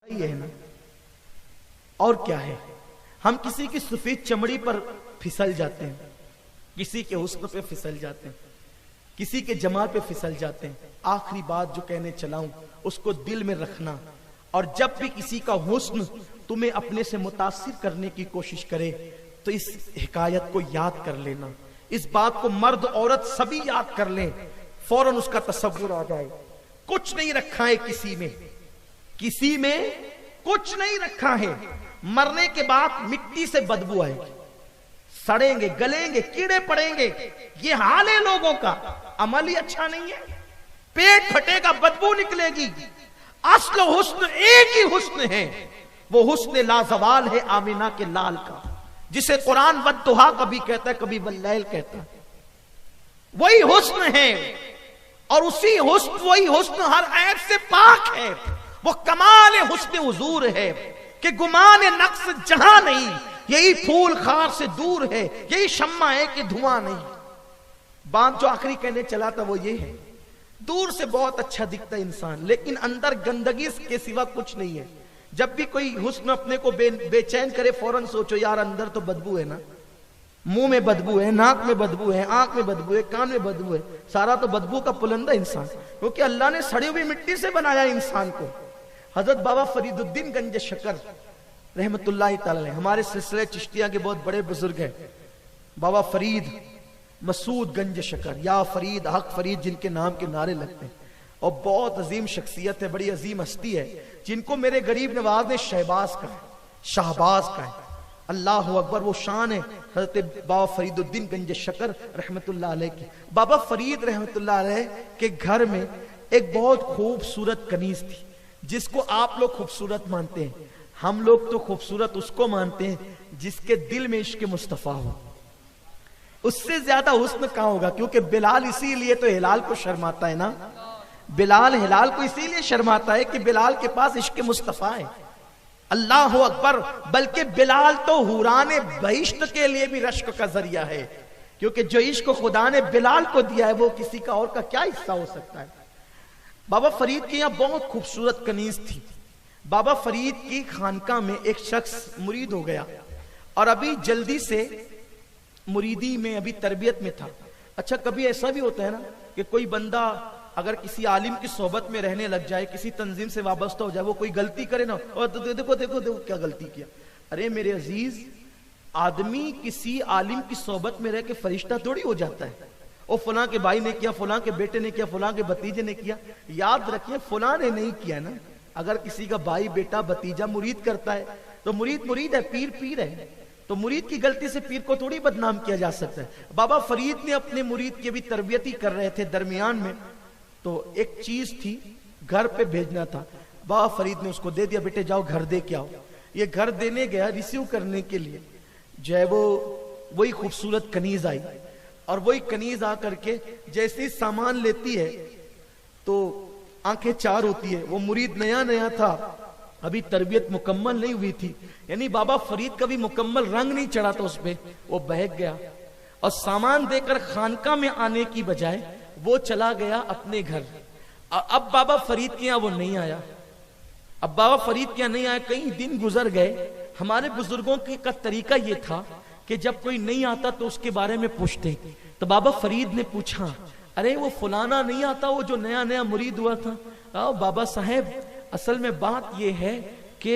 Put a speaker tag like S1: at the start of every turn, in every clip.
S1: ये है ना, और क्या है। हम किसी की सफेद चमड़ी पर फिसल जाते हैं, किसी के हुस्न पे फिसल जाते हैं, किसी के जमाल पे फिसल जाते हैं। आखिरी बात जो कहने चला हूं उसको दिल में रखना, और जब भी किसी का हुस्न तुम्हें अपने से मुतासिर करने की कोशिश करे तो इस हिकायत को याद कर लेना। इस बात को मर्द औरत सभी याद कर लें, फौरन उसका तसव्वुर आ जाए। कुछ नहीं रखा है किसी में, किसी में कुछ नहीं रखा है। मरने के बाद मिट्टी से बदबू आएगी, सड़ेंगे, गलेंगे, कीड़े पड़ेंगे। ये हाल है लोगों का। अमल ही अच्छा नहीं है, पेट फटेगा, बदबू निकलेगी। अस्ल हुस्न एक ही हुस्न है, वो हुस्न लाजवाल है आमिना के लाल का, जिसे कुरान वद्दुहा कभी कहता है, कभी वल्लैल कहता है। वही हुस्न है, और उसी हुस्न, वही हुस्न हर ऐब से पाक है। वो कमाल हुस्न हुजूर है कि गुमान नक्स जहां नहीं, यही फूल खार से दूर है, यही शम्मा है कि धुआं नहीं। बात जो आखिरी कहने चला था वो ये है, दूर से बहुत अच्छा दिखता है इंसान, लेकिन अंदर गंदगी के सिवा कुछ नहीं है। जब भी कोई हुस्न अपने को बेचैन करे, फौरन सोचो यार अंदर तो बदबू है ना, मुंह में बदबू है, नाक में बदबू है, आंख में बदबू है, कान में बदबू है, सारा तो बदबू का पुलंदा इंसान, क्योंकि अल्लाह ने सड़ी हुई मिट्टी से बनाया इंसान को। हजरत बाबा फरीदुद्दीन गंज शकर रहमतुल्लाह तआला, हमारे सिलसिले चिश्तिया के बहुत बड़े बुजुर्ग हैं, बाबा फरीद मसूद गंज शकर, या फरीद हक फरीद जिनके नाम के नारे लगते हैं, और बहुत अजीम शख्सियत है, बड़ी अजीम हस्ती है, जिनको मेरे गरीब नवाज ने शहबाज का है, शाहबाज का है। अल्लाह अकबर, वो शान है हजरत बाबा फरीदुद्दीन गंज शकर रहमतुल्लाह अलैह की। बाबा फरीद रहमतुल्लाह अलैह के घर में एक बहुत खूबसूरत कनीज थी, जिसको आप लोग खूबसूरत मानते हैं। हम लोग तो खूबसूरत उसको मानते हैं जिसके दिल में इश्क मुस्तफा हो। उससे ज्यादा हुस्न कहां होगा, क्योंकि बिलाल इसीलिए तो हिलाल को शर्माता है ना, बिलाल हिलाल को इसीलिए शर्माता है कि बिलाल के पास इश्क मुस्तफा है। अल्लाह अकबर, बल्कि बिलाल तो हुराने बहिश्त के लिए भी रश्क का जरिया है, क्योंकि जो इश्क खुदा ने बिलाल को दिया है वो किसी का और का क्या हिस्सा हो सकता है। बाबा फरीद के यहां बहुत खूबसूरत कनीज थी। बाबा फरीद की खानका में एक शख्स मुरीद हो गया, और अभी जल्दी से मुरीदी में, अभी तरबियत में था। अच्छा, कभी ऐसा भी होता है ना कि कोई बंदा अगर किसी आलिम की सोहबत में रहने लग जाए, किसी तंजीम से वाबस्ता हो जाए, वो कोई गलती करे ना, और देखो देखो देखो, देखो क्या गलती किया। अरे मेरे अजीज, आदमी किसी आलिम की सोहबत में रह के फरिश्ता थोड़ी हो जाता है। और फलां के भाई ने किया, फलां के बेटे ने किया, फलां के भतीजे ने किया। याद रखिए, फलां ने नहीं किया ना। अगर किसी का भाई, बेटा, भतीजा मुरीद करता है तो मुरीद मुरीद है, पीर पीर है, तो मुरीद की गलती से पीर को थोड़ी बदनाम किया जा सकता है। बाबा फरीद ने अपने मुरीद की भी तरबियत ही कर रहे थे, दरमियान में तो एक चीज थी, घर पे भेजना था। बाबा फरीद ने उसको दे दिया, बेटे जाओ घर दे के आओ। ये घर देने गया, रिसीव करने के लिए जो है वो वही खूबसूरत कनीज आई, और वही कनीज आकर के जैसे ही सामान लेती है तो आंखें चार होती है। वो मुरीद नया नया था, अभी तरबियत मुकम्मल नहीं हुई थी, यानी बाबा फरीद का भी मुकम्मल रंग नहीं चढ़ा था उस पे। वो बहक गया, और सामान देकर खानका में आने की बजाय वो चला गया अपने घर। अब बाबा फरीद के यहाँ वो नहीं आया, अब बाबा फरीद के यहाँ नहीं आया, कई दिन गुजर गए। हमारे बुजुर्गों का तरीका ये था कि जब कोई नहीं आता तो उसके बारे में पूछते। तो बाबा फरीद ने पूछा, अरे वो फलाना नहीं आता, वो जो नया नया मुरीद हुआ था? आओ बाबा साहेब, असल में बात ये है कि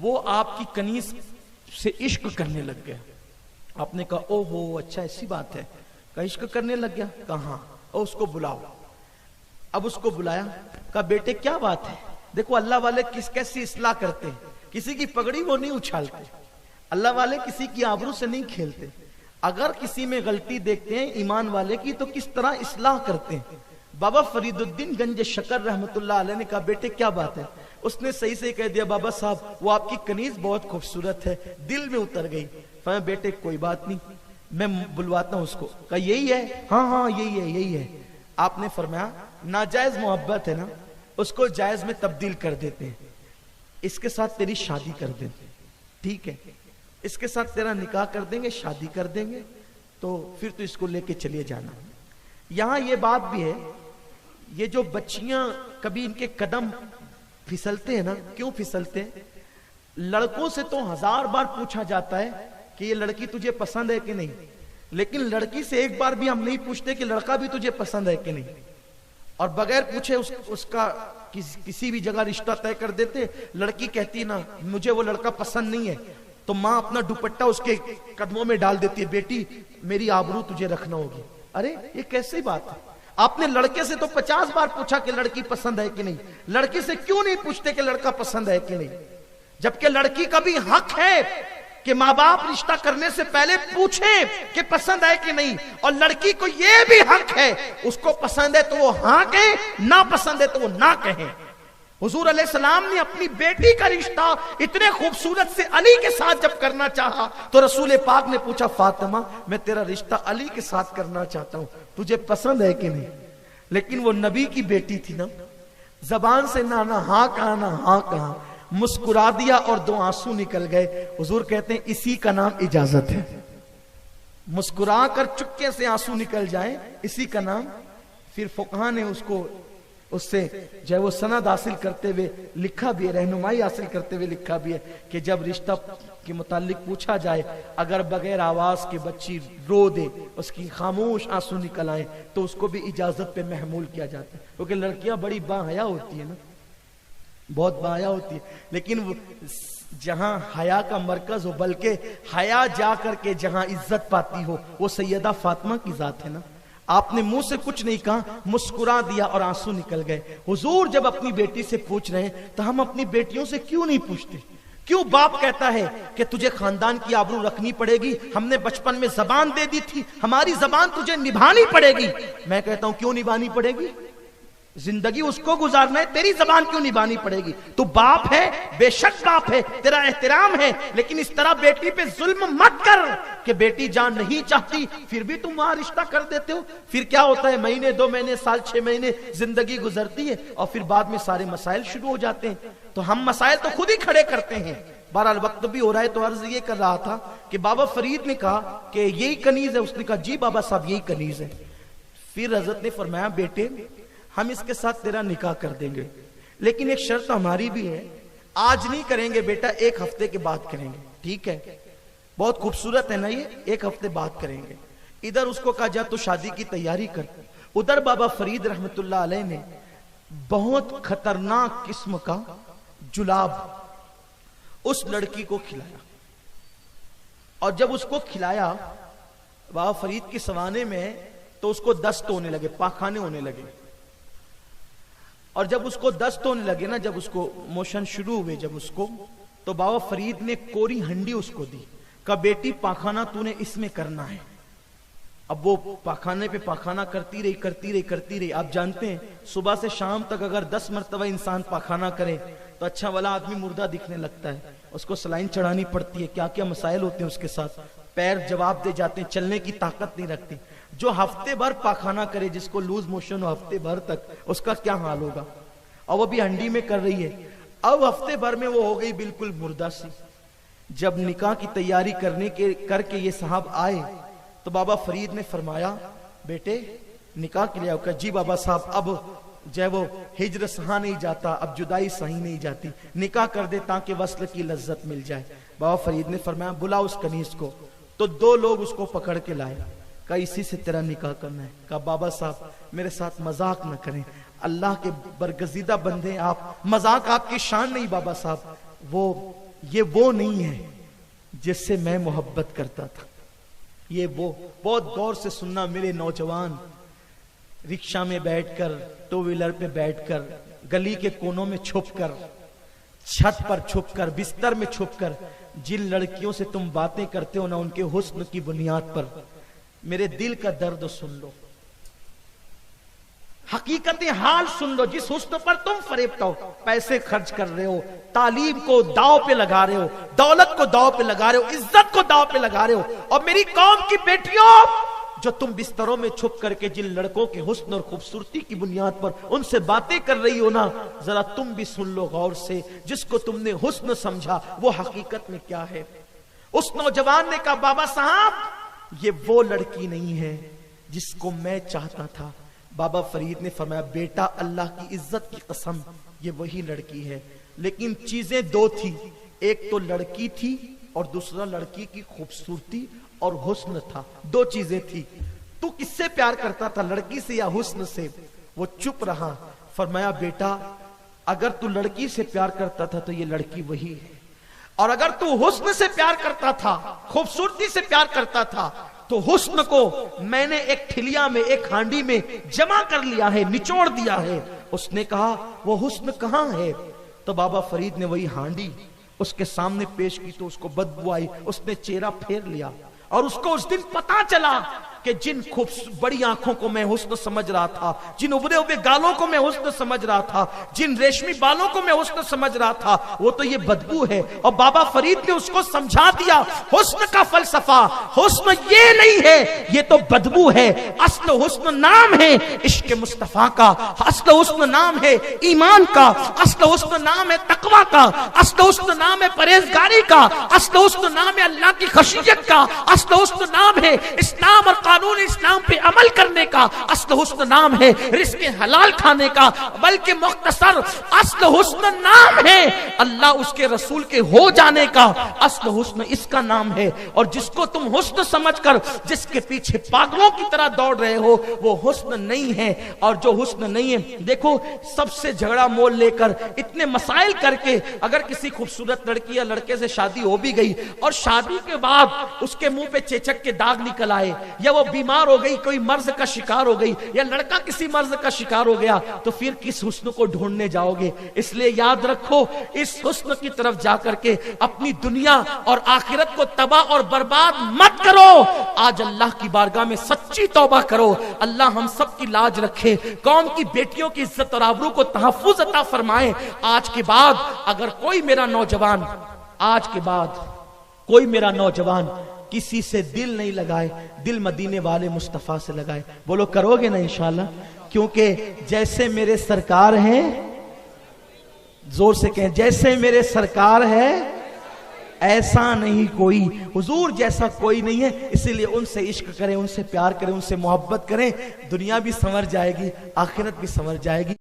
S1: वो आपकी कनीज से इश्क करने लग गया। आपने कहा ओहो अच्छा ऐसी बात है, का इश्क करने लग गया? कहाँ? और उसको बुलाओ। अब उसको बुलाया, कहा बेटे क्या बात है? देखो अल्लाह वाले कैसी इस्लाह करते हैं, किसी की पगड़ी वो नहीं उछालते, अल्लाह वाले किसी की आबरू से नहीं खेलते। अगर किसी में गलती देखते हैं ईमान वाले की तो किस तरह इस्लाह करते हैं। बाबा फरीदुद्दीन गंज शकर रहमतुल्लाह अलैह ने कहा बेटे क्या बात है? उसने सही से कह दिया, बाबा साहब वो आपकी कनीज बहुत खूबसूरत है, दिल में उतर गई। फरमा बेटे कोई बात नहीं, मैं बुलवाता हूं उसको। कहा यही है? हाँ हाँ यही है, यही है। आपने फरमाया नाजायज मोहब्बत है ना, उसको जायज में तब्दील कर देते हैं, इसके साथ तेरी शादी कर देते हैं, ठीक है, इसके साथ तेरा निकाह कर देंगे, शादी कर देंगे, तो फिर तो इसको लेके चलिए जाना। यहां ये बात भी है, ये जो बच्चियां कभी इनके कदम फिसलते हैं ना, क्यों फिसलते हैं? लड़कों से तो 1000 बार पूछा जाता है कि ये लड़की तुझे पसंद है कि नहीं, लेकिन लड़की से एक बार भी हम नहीं पूछते कि लड़का भी तुझे पसंद है कि नहीं। और बगैर पूछे उसका किसी भी जगह रिश्ता तय कर देते। लड़की कहती ना मुझे वो लड़का पसंद नहीं है, तो माँ अपना दुपट्टा उसके कदमों में डाल देती है, बेटी मेरी आबरू तुझे रखना होगी। अरे ये कैसी बात है? आपने लड़के से तो 50 बार पूछा कि लड़की पसंद है कि नहीं, लड़की से क्यों नहीं पूछते कि लड़का पसंद है कि नहीं? जबकि लड़की का भी हक है कि माँ बाप रिश्ता करने से पहले पूछे कि पसंद है कि नहीं, और लड़की को यह भी हक है उसको पसंद है तो वो हाँ कहे, ना पसंद है तो वो ना कहे। हुजूर अलैहिस्सलाम ने अपनी बेटी का रिश्ता इतने खूबसूरत से अली के साथ जब करना चाहा तो रसूल पाक ने पूछा, फातिमा मैं तेरा रिश्ता अली के साथ करना चाहता हूं, तुझे पसंद है कि नहीं? लेकिन वो नबी की बेटी थी ना, जबान से ना हाँ कहा ना हाँ कहा, मुस्कुरा दिया और 2 आंसू निकल गए। हुजूर कहते हैं इसी का नाम इजाजत है। मुस्कुरा कर चुपके से आंसू निकल जाए, इसी का नाम। फिर फुकहा ने उससे जो है वो सनद हासिल करते हुए लिखा भी है, रहनुमाई हासिल करते हुए लिखा भी है कि जब रिश्ता के मुतालिक पूछा जाए, अगर बगैर आवाज के बच्ची रो दे, उसकी खामोश आंसू निकल आए, तो उसको भी इजाजत पे महमूल किया जाता है। क्योंकि लड़कियां बड़ी बाहया होती है ना, बहुत बाहया होती है, लेकिन जहां हया का मरकज हो, बल्कि हया जा करके जहां इज्जत पाती हो, वो सैयदा फातिमा की जात है ना। आपने मुंह से कुछ नहीं कहा, मुस्कुरा दिया और आंसू निकल गए। हुजूर जब अपनी बेटी से पूछ रहे हैं तो हम अपनी बेटियों से क्यों नहीं पूछते? क्यों बाप कहता है कि तुझे खानदान की आबरू रखनी पड़ेगी, हमने बचपन में जबान दे दी थी, हमारी जबान तुझे निभानी पड़ेगी। मैं कहता हूं क्यों निभानी पड़ेगी? जिंदगी उसको गुजारना है, तेरी जबान क्यों निभानी पड़ेगी? तू बाप है, बेशक बाप है, तेरा एहतराम है, लेकिन इस तरह बेटी पे जुल्म मत कर कि बेटी जान नहीं चाहती फिर भी तुम वहां रिश्ता कर देते हो। फिर क्या होता है, महीने 2 महीने साल 6 महीने जिंदगी गुजरती है और फिर बाद में सारे मसाइल शुरू हो जाते हैं। तो हम मसाइल तो खुद ही खड़े करते हैं। बहरहाल वक्त भी हो रहा है, तो अर्ज ये कर रहा था कि बाबा फरीद ने कहा कि यही कनीज है। उसने कहा जी बाबा साहब यही कनीज है। फिर हजरत ने फरमाया, बेटे हम इसके साथ तेरा निकाह कर देंगे, लेकिन एक शर्त हमारी भी है, आज नहीं करेंगे बेटा, 1 हफ्ते के बाद करेंगे। ठीक है, बहुत खूबसूरत है ना ये, 1 हफ्ते बाद करेंगे। इधर उसको कहा जा तो शादी की तैयारी कर, उधर बाबा फरीद रहमतुल्लाह अलैह ने बहुत खतरनाक किस्म का जुलाब उस लड़की को खिलाया। और जब उसको खिलाया बाबा फरीद के सवाने में, तो उसको दस्त होने लगे, पाखाने होने लगे। और जब उसको दस्त होने लगे ना, जब उसको मोशन शुरू हुए जब उसको, तो बाबा फरीद ने कोरी हंडी उसको दी, कहा बेटी पाखाना तूने इसमें करना है। अब वो पाखाने पे पाखाना करती रही करती रही करती रही। आप जानते हैं सुबह से शाम तक अगर 10 मरतबा इंसान पाखाना करे तो अच्छा वाला आदमी मुर्दा दिखने लगता है, उसको सलाइन चढ़ानी पड़ती है, क्या क्या मसाइल होते हैं उसके साथ, पैर जवाब दे जाते हैं, चलने की ताकत नहीं रखती। जो हफ्ते भर पाखाना करे, जिसको लूज मोशन हो हफ्ते भर तक, उसका क्या हाल होगा। और वो भी हंडी में कर रही है। अब हफ्ते भर में वो हो गई बिल्कुल मुर्दा सी। जब निकाह की तैयारी करके ये साहब आए तो बाबा फरीद ने फरमाया, बेटे निकाह के लिए आओ। जी बाबा साहब अब जब वो हिज्र सहा नहीं जाता, अब जुदाई सही नहीं जाती, निकाह कर दे ताकि वस्ल की लज्जत मिल जाए। बाबा फरीद ने फरमाया, बुला उस कनीज को। तो 2 लोग उसको पकड़ के लाए, कहा इसी से तेरा निकाह करना है। कहा बाबा साहब मेरे साथ मजाक न करें, अल्लाह के बरगजीदा बंदे आप, मजाक आपकी शान नहीं बाबा साहब, ये वो नहीं है जिससे मैं मोहब्बत करता था। ये वो, बहुत गौर से सुनना मेरे नौजवान, रिक्शा में बैठकर, 2 व्हीलर पे बैठकर, गली के कोनों में छुपकर, छत पर छुपकर, बिस्तर में छुपकर जिन लड़कियों से तुम बातें करते हो ना, उनके हुस्न की बुनियाद पर मेरे दिल का दर्द सुन लो, हकीकत हाल सुन लो। जिस हुस्न पर तुम फरेबता हो, पैसे खर्च कर रहे हो, तालीम को दाव पे लगा रहे हो, दौलत को दाव पे लगा रहे हो, इज्जत को दाव पे लगा रहे हो, और मेरी कौम की बेटियों जो तुम बिस्तरों में छुप करके जिन लड़कों के हुस्न और खूबसूरती की बुनियाद पर उनसे बातें कर रही हो ना, जरा तुम भी सुन लो गौर से, जिसको तुमने हुस्न समझा वो हकीकत में क्या है। उस नौजवान ने कहा, बाबा साहब ये वो लड़की नहीं है जिसको मैं चाहता था। बाबा फरीद ने फरमाया, बेटा अल्लाह की इज्जत की कसम ये वही लड़की है। लेकिन चीजें दो थी, एक तो लड़की थी और दूसरा लड़की की खूबसूरती और हुस्न था। दो चीजें थी। तू किससे प्यार करता था, लड़की से या हुस्न से? वो चुप रहा। फरमाया बेटा, अगर तू लड़की से प्यार करता था तो ये लड़की वही है, और अगर तू हुस्न से प्यार करता था, खूबसूरती से प्यार करता था, तो हुस्न को मैंने एक ठिलिया में, एक हांडी में जमा कर लिया है, निचोड़ दिया है। उसने कहा वो हुस्न कहां है? तो बाबा फरीद ने वही हांडी उसके सामने पेश की तो उसको बदबू आई। उसने चेहरा फेर लिया और उसको उस दिन पता चला कि जिन खूब बड़ी आंखों को मैं हुस्न समझ रहा था, जिन उभरे हुए गालों को मैं हुस्न समझ रहा था, जिन रेशमी बालों को मैं हुस्न समझ रहा था, वो तो ये बदबू है। और बाबा फरीद ने उसको समझा दिया हुस्न का फलसफा, हुस्न ये नहीं है, ये तो बदबू है। असल हुस्न नाम है इश्क मुस्तफा का, असल हुस्न नाम है ईमान का, असल हुस्न नाम है तकवा का, असल हुस्न नाम है परहेजगारी का, असल हुस्न नाम है अल्लाह की खशियत का, असल हुस्न नाम है इस्लाम और कानून इस्लाम पे अमल करने का, असल हुस्न नाम है रिज़्क़ हलाल खाने का। बल्कि मुख्तसर असल हुस्न नाम है अल्लाह उसके रसूल के हो जाने का, असल हुस्न इसका नाम है। और जिसको तुम हुस्न समझकर जिसके पीछे पागलों की तरह दौड़ रहे हो, वो हुस्न नहीं है। और जो हुस्न नहीं है, देखो सबसे झगड़ा मोल लेकर, इतने मसाइल करके, अगर किसी खूबसूरत लड़की या लड़के से शादी हो भी गई और शादी के बाद उसके मुंह पे चेचक के दाग निकल आए, या वो बीमार हो गई, कोई मर्ज का शिकार हो गई, या लड़का किसी मर्ज का शिकार हो गया, तो फिर किस हुस्न को ढूंढने जाओगे? इसलिए याद रखो, इस हुस्न की तरफ जाकर के अपनी दुनिया और आखिरत को तबाह और बर्बाद मत करो। आज अल्लाह की बारगाह में सच्ची तौबा करो। अल्लाह हम सब की लाज रखे, कौम की बेटियों की इज्जत और आबरू को तहफ्फुज अता फरमाए। आज के बाद अगर कोई मेरा नौजवान, आज के बाद कोई मेरा नौजवान किसी से दिल नहीं लगाए, दिल मदीने वाले मुस्तफा से लगाए। बोलो करोगे ना इंशाल्लाह? क्योंकि जैसे मेरे सरकार हैं, जोर से कहें, जैसे मेरे सरकार है ऐसा नहीं कोई, हुजूर जैसा कोई नहीं है। इसीलिए उनसे इश्क करें, उनसे प्यार करें, उनसे मोहब्बत करें। दुनिया भी संवर जाएगी, आखिरत भी संवर जाएगी।